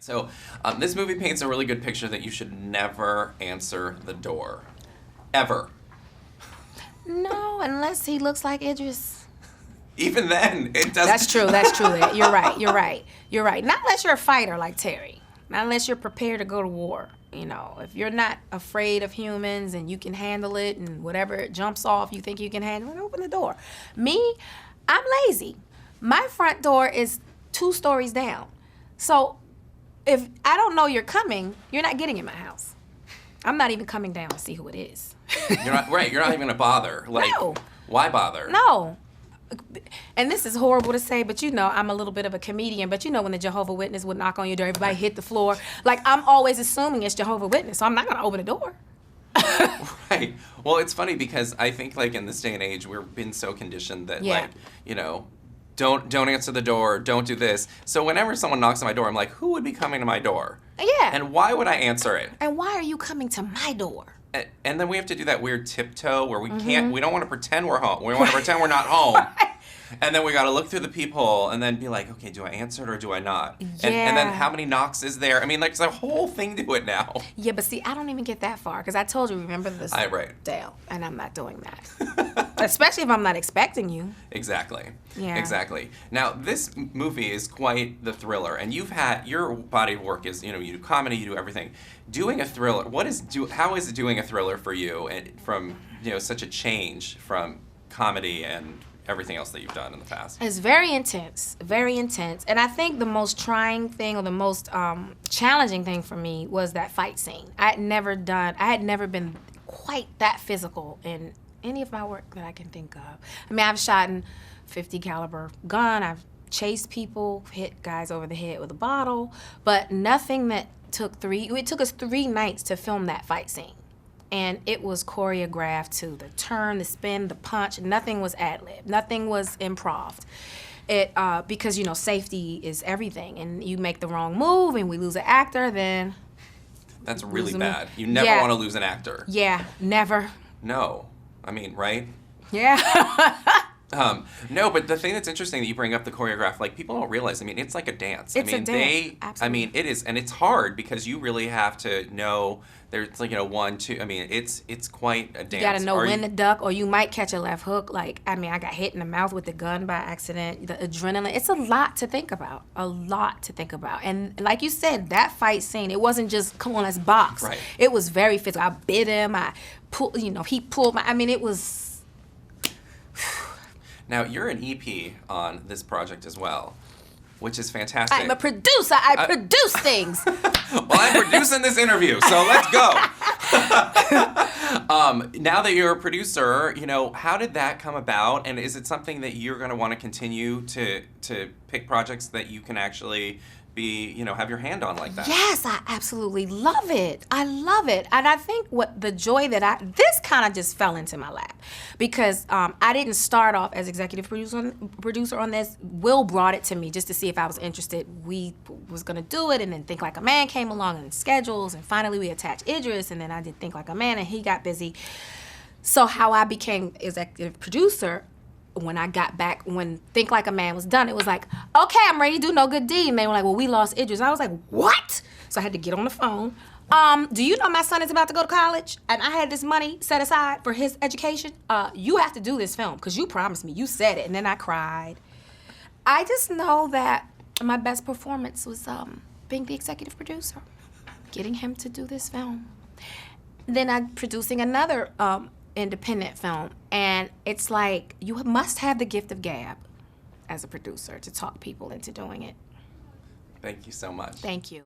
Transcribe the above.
So this movie paints a really good picture that you should never answer the door. Ever. No, unless he looks like Idris. Even then, it doesn't. That's true. You're right. Not unless you're a fighter like Terry. Not unless you're prepared to go to war. You know, if you're not afraid of humans and you can handle it and whatever it jumps off you think you can handle it, open the door. Me, I'm lazy. My front door is 2 stories down. So if I don't know you're coming, you're not getting in my house. I'm not even coming down to see who it is. You're not right. You're not even gonna bother. Like, no. Why bother? No. And this is horrible to say, but you know, I'm a little bit of a comedian, but you know when the Jehovah Witness would knock on your door, everybody hit the floor. Like, I'm always assuming it's Jehovah Witness, so I'm not gonna open the door. Right. Well, it's funny because I think, like, in this day and age, we've been so conditioned that, like, you know, don't answer the door, don't do this. So whenever someone knocks on my door, I'm like, who would be coming to my door? Yeah. And why would I answer it? And why are you coming to my door? And then we have to do that weird tiptoe where we can't, we don't want to pretend we're home. We want to pretend we're not home. And then we got to look through the peephole and then be like, okay, do I answer it or do I not? Yeah. And then how many knocks is there? I mean, like, there's a whole thing to it now. Yeah, but see, I don't even get that far because I told you, remember this? Right. Dale, and I'm not doing that. Especially if I'm not expecting you. Exactly. Yeah. Exactly. Now, this movie is quite the thriller, and you've had, your body of work is, you know, you do comedy, you do everything. Doing a thriller, how is it doing a thriller for you, and from, you know, such a change from comedy and everything else that you've done in the past? It's very intense, and I think the most trying thing or the most challenging thing for me was that fight scene. I had never been quite that physical in any of my work that I can think of. I mean, I've shot in .50 caliber gun, I've chased people, hit guys over the head with a bottle, but nothing that it took us 3 nights to film that fight scene. And it was choreographed to the turn, the spin, the punch. Nothing was ad-lib. Nothing was improv. Because, you know, safety is everything. And you make the wrong move and we lose an actor, then... That's really bad. You never want to lose an actor. Yeah, never. No. I mean, right? Yeah. No, but the thing that's interesting that you bring up the choreograph, like, people don't realize, I mean, it's like a dance. It's a dance. Absolutely. I mean, it is, and it's hard because you really have to know, there's like, you know, 1, 2, I mean, it's quite a dance. You gotta know when to duck, or you might catch a left hook. Like, I mean, I got hit in the mouth with the gun by accident, the adrenaline. It's a lot to think about, And like you said, that fight scene, it wasn't just, come on, let's box. Right. It was very physical. I bit him, he pulled my, I mean, it was... Now, you're an EP on this project as well, which is fantastic. I'm a producer. I produce things. Well, I'm producing this interview, so let's go. Now that you're a producer, you know, how did that come about? And is it something that you're going to want to continue to pick projects that you can actually be, you know, have your hand on like that? Yes, I absolutely love it. I love it. And I think what the joy that this kind of just fell into my lap because I didn't start off as executive producer on this. Will brought it to me just to see if I was interested. We was gonna do it, and then Think Like a Man came along and schedules, and finally we attached Idris, and then I did Think Like a Man, and he got busy. So how I became executive producer, when I got back, when Think Like a Man was done, it was like, okay, I'm ready to do No Good Deed. And they were like, well, we lost Idris. I was like, what? So I had to get on the phone. Do you know my son is about to go to college? And I had this money set aside for his education. You have to do this film, because you promised me. You said it. And then I cried. I just know that my best performance was being the executive producer, getting him to do this film. Then I'm producing another independent film, and it's like you must have the gift of gab as a producer to talk people into doing it. Thank you so much. Thank you.